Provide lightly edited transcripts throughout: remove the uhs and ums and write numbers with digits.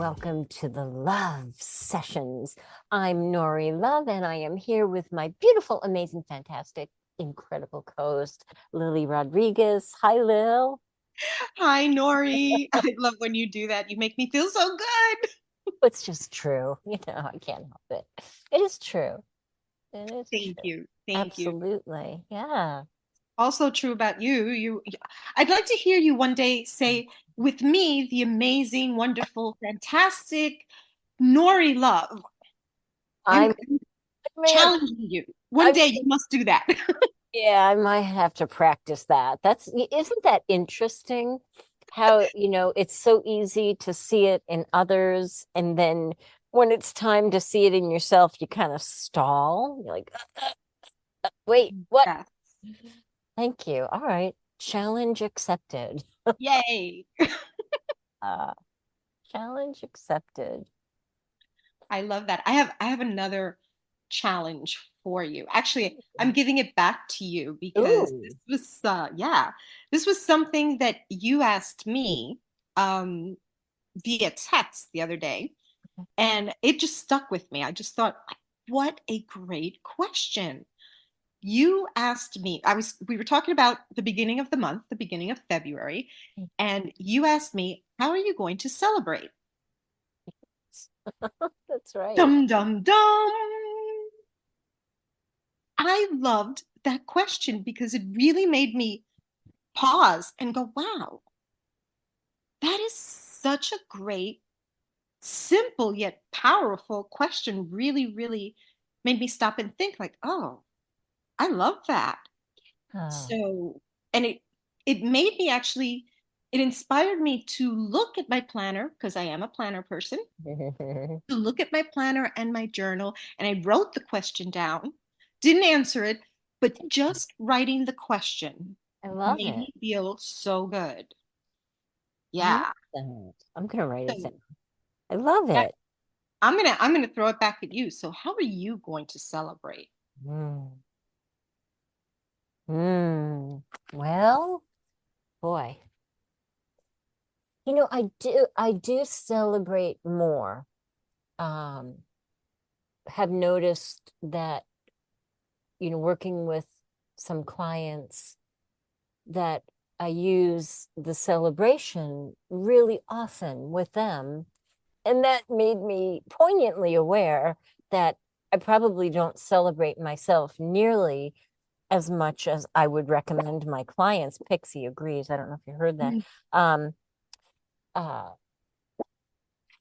welcome to the Love Sessions. I'm Nori Love, and I am here with my beautiful, amazing, fantastic, incredible co-host, Lily Rodriguez. Hi, Lil. Hi, Nori. I love when you do that. You make me feel so good. It's just true. I can't help it. It is true. It is Thank true. you. Thank you. Absolutely. Yeah. Also true about you. I'd like to hear you one day say, with me, the amazing, wonderful, fantastic Nori Love. I'm I'm, man, challenging you. One I'm, day you must do that. yeah, I might have to practice that. Isn't that interesting? How, it's so easy to see it in others, and then when it's time to see it in yourself, you kind of stall. You're like, wait, what? Yes. Thank you. All right. Challenge accepted. Yay. Uh, challenge accepted. I love that. I have another challenge for you. Actually, I'm giving it back to you because Ooh. this was something that you asked me um via text the other day, and it just stuck with me. I just thought, what a great question. You asked me, we were talking about the beginning of the month, the beginning of February, and you asked me, how are you going to celebrate? That's right. Dum dum dum. I loved that question because it really made me pause and go, wow, that is such a great, simple yet powerful question. Really, really made me stop and think, like, oh, I love that. Oh. So, and it made me actually, it inspired me to look at my planner because I am a planner person, to look at my planner and my journal, and I wrote the question down. Didn't answer it, but just writing the question I love made it. me feel so good. I love Yeah. that. I'm gonna write it down. So I love yeah, it. I'm gonna throw it back at you. So how are you going to celebrate? Mm. Mm. Well, boy. I do celebrate more. Um, have noticed that, working with some clients, that I use the celebration really often with them. And that made me poignantly aware that I probably don't celebrate myself nearly as much as I would recommend my clients. Pixie agrees. I don't know if you heard that. Mhm. Um, uh,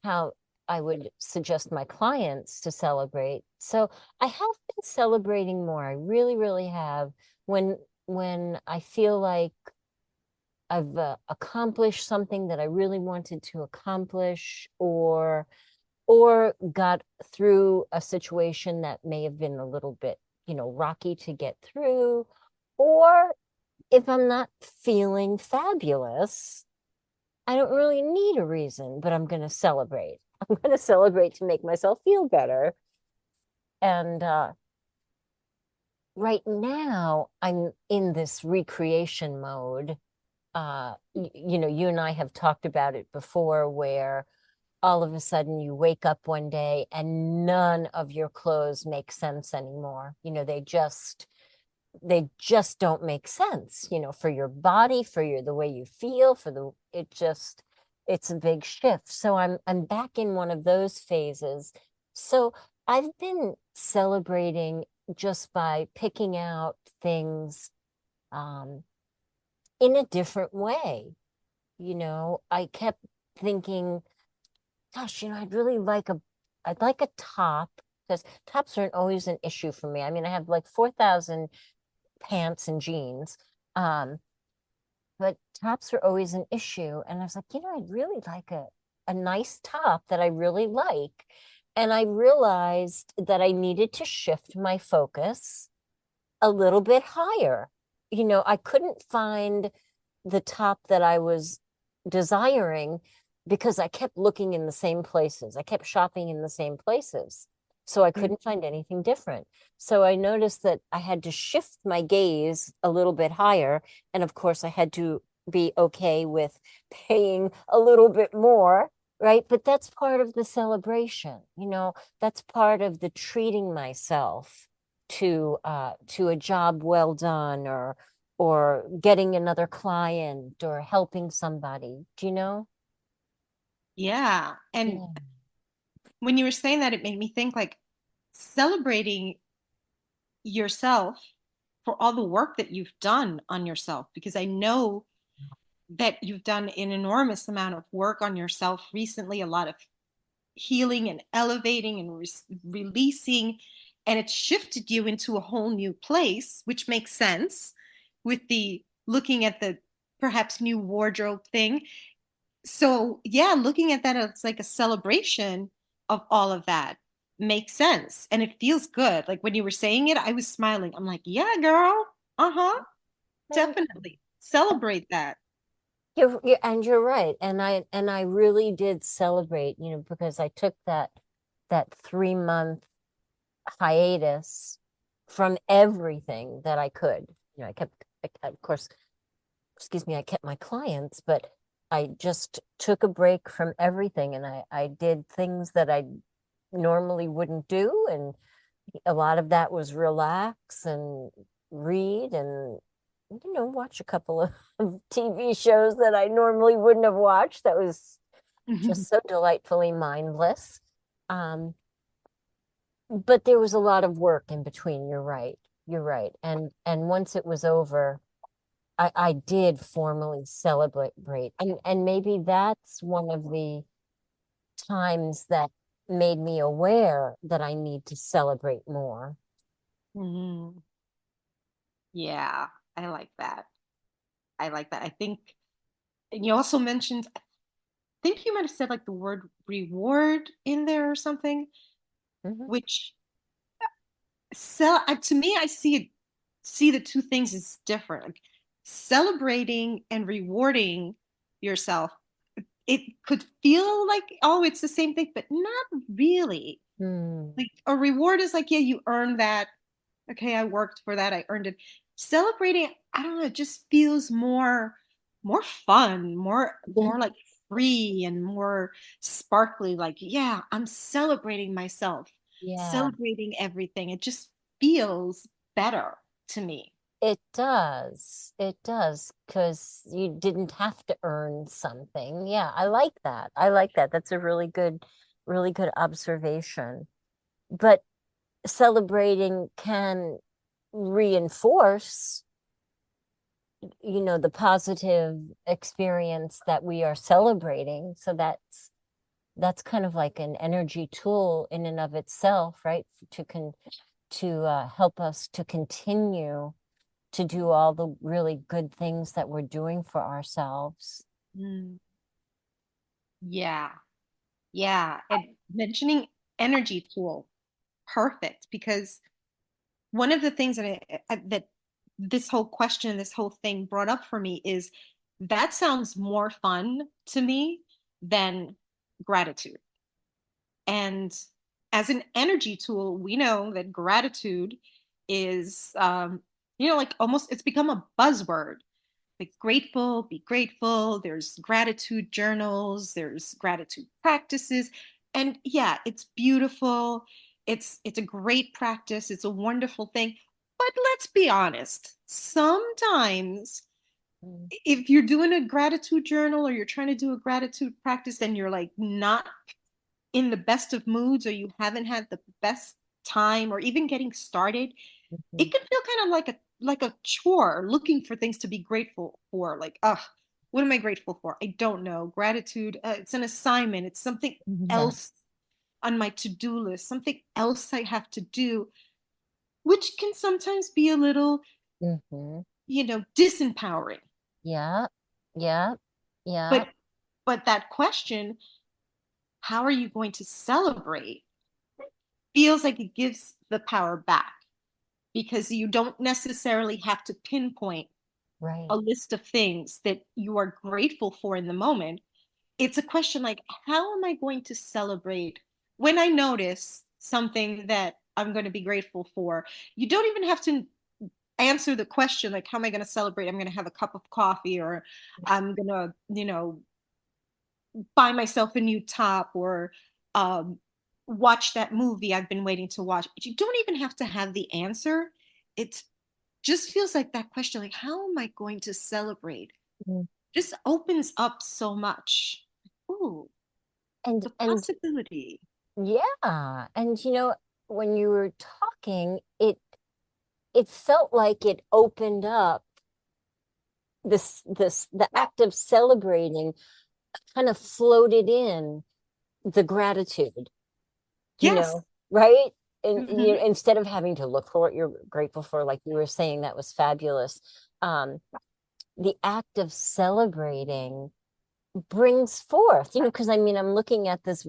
how I would suggest my clients to celebrate. So I have been celebrating more. I really, really have. When I feel like I've accomplished something that I really wanted to accomplish, or got through a situation that may have been a little bit, rocky to get through, or if I'm not feeling fabulous, I don't really need a reason, but I'm going to celebrate. I'm going to celebrate to make myself feel better. And right now, I'm in this recreation mode. You and I have talked about it before, where all of a sudden you wake up one day and none of your clothes make sense anymore. They just don't make sense, for your body, for the way you feel, it's a big shift. So I'm back in one of those phases. So I've been celebrating just by picking out things um in a different way. I kept thinking, gosh, I'd like a top, because tops aren't always an issue for me. I mean, I have like 4,000 pants and jeans. Um, but tops are always an issue. And I was like, I'd really like a nice top that I really like. And I realized that I needed to shift my focus a little bit higher. I couldn't find the top that I was desiring because I kept looking in the same places. I kept shopping in the same places. So I couldn't find anything different. So I noticed that I had to shift my gaze a little bit higher. And of course, I had to be okay with paying a little bit more. right? But that's part of the celebration, that's part of the treating myself to a job well done, or getting another client or helping somebody. Do you know? Yeah. And Yeah. when you were saying that, it made me think like celebrating yourself for all the work that you've done on yourself, because I know that you've done an enormous amount of work on yourself recently, a lot of healing and elevating and releasing, and it shifted you into a whole new place, which makes sense with the looking at the perhaps new wardrobe thing. So yeah, looking at that as like a celebration of all of that makes sense, and it feels good. Like when you were saying it, I was smiling. I'm like, yeah, girl. Uh-huh. Thank Definitely celebrate that. you're right. And I really did celebrate, because I took that 3 month hiatus from everything that I could. Of course, excuse me, I kept my clients, but I just took a break from everything, and I did things that I normally wouldn't do. And a lot of that was relax and read and, watch a couple of TV shows that I normally wouldn't have watched. That was just so delightfully mindless. Um, but there was a lot of work in between. You're right. You're right. And once it was over, I did formally celebrate. And maybe that's one of the times that made me aware that I need to celebrate more. Mhm. Yeah, I like that. I like that. I think, and you also mentioned, I think you might have said like the word reward in there or something, Mhm. which to me, I see the two things as different. Like celebrating and rewarding yourself, it could feel like, oh, it's the same thing, but not really. Hmm. Like a reward is like, yeah, you earned that. Okay, I worked for that. I earned it. Celebrating, I don't know, it just feels more fun, more like free and more sparkly. Like, yeah, I'm celebrating myself, Yeah, celebrating everything. It just feels better to me. it does. It does, because you didn't have to earn something. Yeah, I like that. I like that. That's a really good observation. But celebrating can reinforce, the positive experience that we are celebrating. So that's kind of like an energy tool in and of itself, right? To help us to continue to do all the really good things that we're doing for ourselves. Mm, yeah, yeah. And mentioning energy tool, perfect, because one of the things that this whole question, this whole thing brought up for me is that sounds more fun to me than gratitude. And as an energy tool, we know that gratitude is, like almost it's become a buzzword. Like grateful, be grateful. There's gratitude journals, there's gratitude practices. And yeah, it's beautiful. It's a great practice. It's a wonderful thing. But let's be honest. Sometimes Mm. if you're doing a gratitude journal or you're trying to do a gratitude practice and you're like not in the best of moods or you haven't had the best time or even getting started, Mhm. it can feel kind of like a chore looking for things to be grateful for. Like, what am I grateful for? I don't know. Gratitude, it's an assignment. It's something Yeah. else on my to-do list, something else I have to do, which can sometimes be a little, Hmm. disempowering. Yeah. Yeah. Yeah. But that question, how are you going to celebrate, feels like it gives the power back, because you don't necessarily have to pinpoint a Right. list of things that you are grateful for in the moment. It's a question like, how am I going to celebrate when I notice something that I'm going to be grateful for? You don't even have to answer the question like, how am I going to celebrate? I'm going to have a cup of coffee, or I'm going to, buy myself a new top or um, watch that movie I've been waiting to watch. You don't even have to have the answer. It just feels like that question, like, how am I going to celebrate? Mm. Just opens up so much. Ooh, the And possibility. yeah, and when you were talking, it felt like it opened up the act of celebrating kind of floated in the gratitude, Yes. right? And Hmm. instead of having to look for what you're grateful for, like you were saying, that was fabulous. Um, the act of celebrating brings forth, because I mean, I'm looking at this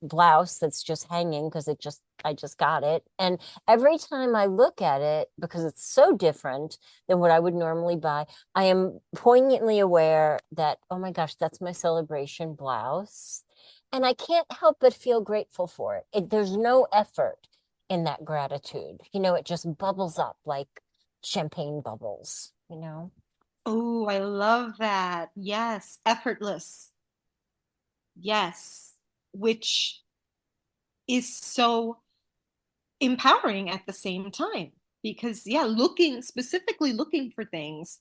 blouse that's just hanging because I just got it. And every time I look at it, because it's so different than what I would normally buy, I am poignantly aware that, oh my gosh, that's my celebration blouse. And I can't help but feel grateful for it. There's no effort in that gratitude. It just bubbles up like champagne bubbles. Oh, I love that. Yes, effortless. Yes, which is so empowering at the same time because yeah, looking for things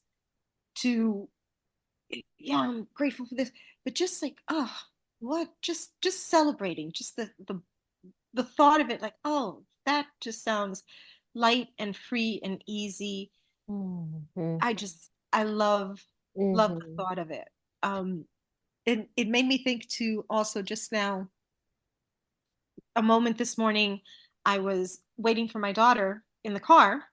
to yeah, I'm grateful for this, but just like, oh, what just celebrating, just the thought of it, like, oh, that just sounds light and free and easy. Mhm. I love the Mhm. thought of it. Um it made me think too also just now, a moment this morning, I was waiting for my daughter in the car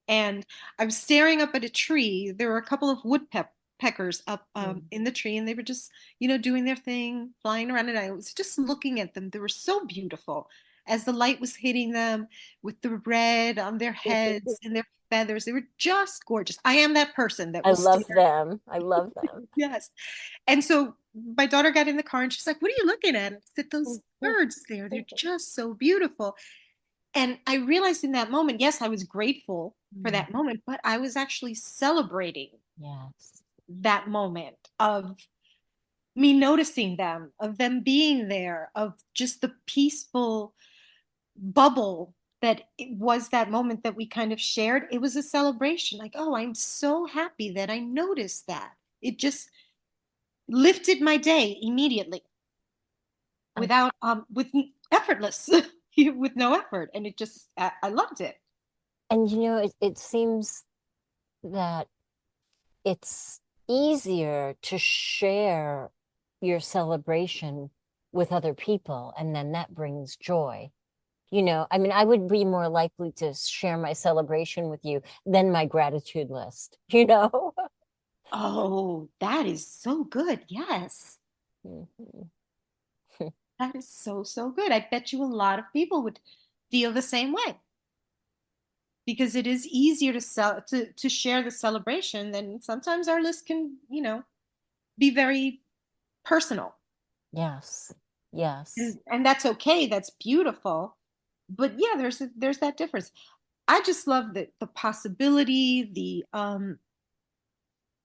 and I was staring up at a tree. There were a couple of woodpeckers up in the tree, and they were just, doing their thing, flying around. And I was just looking at them. They were so beautiful as the light was hitting them with the red on their heads and their feathers. They were just gorgeous. I am that person that I will stare. love them. I love them. Yes. And so my daughter got in the car and she's like, "What are you looking at?" And I said, "Those birds there, they're just so beautiful." And I realized in that moment, yes, I was grateful for Mm. that moment, but I was actually celebrating Yes. that moment of me noticing them, of them being there, of just the peaceful bubble that it was that moment that we kind of shared. It was a celebration. Like, oh, I'm so happy that I noticed that. It just lifted my day immediately I, without with effortless with no effort, and it just I loved it. and it seems that it's easier to share your celebration with other people, and then that brings joy. I mean, I would be more likely to share my celebration with you than my gratitude list. Oh, that is so good. Yes. Mhm. That is so, so good. I bet you a lot of people would feel the same way because it is easier to share the celebration than sometimes our list can, be very personal. Yes. Yes. And that's okay. That's beautiful. But yeah, there's that difference. I just love the possibility,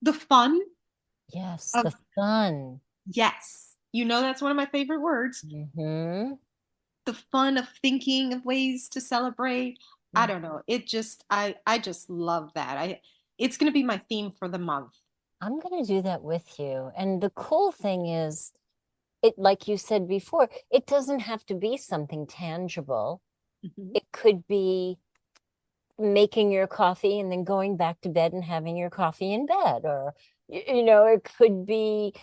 the fun Yes. of The fun. yes. That's one of my favorite words. Hmm. The fun of thinking of ways to celebrate. I don't know. I just love that. It's going to be my theme for the month. I'm going to do that with you. And the cool thing is, like you said before, it doesn't have to be something tangible. Mhm. It could be making your coffee and then going back to bed and having your coffee in bed, or, it could be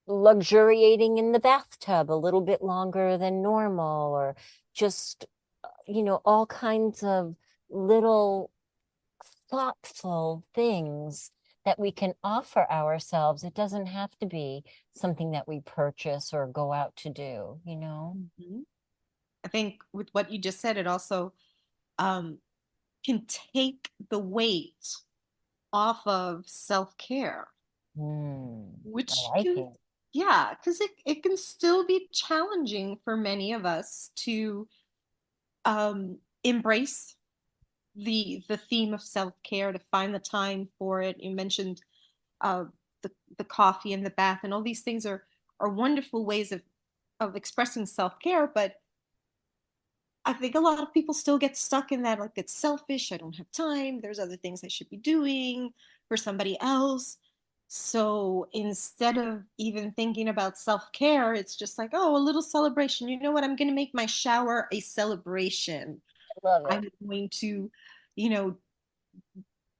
luxuriating in the bathtub a little bit longer than normal, or just, all kinds of little thoughtful things that we can offer ourselves. It doesn't have to be something that we purchase or go out to do. Mhm. I think with what you just said, it also um, can take the weight off of self-care, I which like can, it. yeah, because it can still be challenging for many of us to embrace the theme of self-care, to find the time for it. You mentioned uh, the the coffee and the bath and all these things are wonderful ways of expressing self-care, but I think a lot of people still get stuck in that, like, it's selfish, I don't have time, there's other things I should be doing for somebody else. So instead of even thinking about self-care, it's just like, oh, a little celebration. You know what? I'm going to make my shower a celebration. I love it. I'm going to, you know,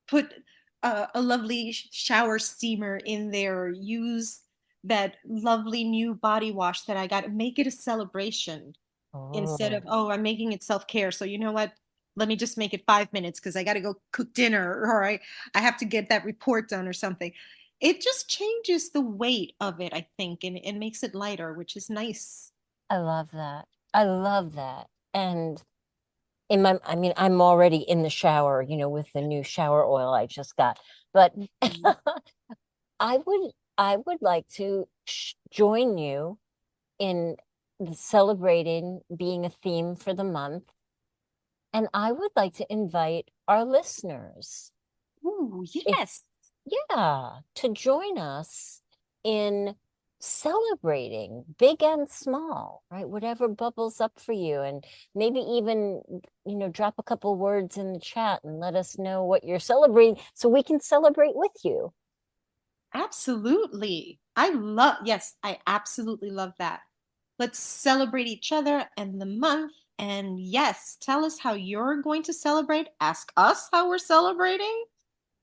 put a lovely shower steamer in there, use that lovely new body wash that I got, make it a celebration instead of, Oh, oh, I'm making it self-care. So you know what? Let me just make it 5 minutes because I got to go cook dinner, or I have to get that report done or something. It just changes the weight of it, I think, and makes it lighter, which is nice. I love that. I love that. And in my, I mean, I'm already in the shower, with the new shower oil I just got. But Mhm. I would like to join you in celebrating being a theme for the month. And I would like to invite our listeners, Ooh, if yes. yeah, to join us in celebrating big and small, right? Whatever bubbles up for you. And maybe even, drop a couple words in the chat and let us know what you're celebrating so we can celebrate with you. Absolutely. Yes, I absolutely love that. Let's celebrate each other and the month. And yes, tell us how you're going to celebrate. Ask us how we're celebrating.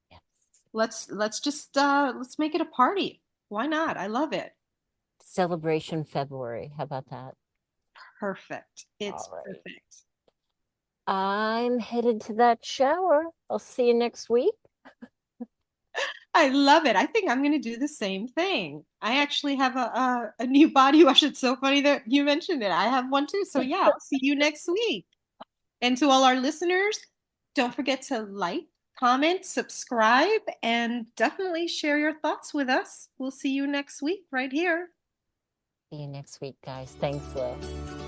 Yes. Let's make it a party. Why not? I love it. Celebration February. How about that? Perfect. All It's right. perfect. I'm headed to that shower. I'll see you next week. I love it. I think I'm going to do the same thing. I actually have a new body wash. It's so funny that you mentioned it. I have one too. So yeah, I'll see you next week. And to all our listeners, don't forget to like, comment, subscribe, and definitely share your thoughts with us. We'll see you next week right here. See you next week, guys. Thanks, Lil.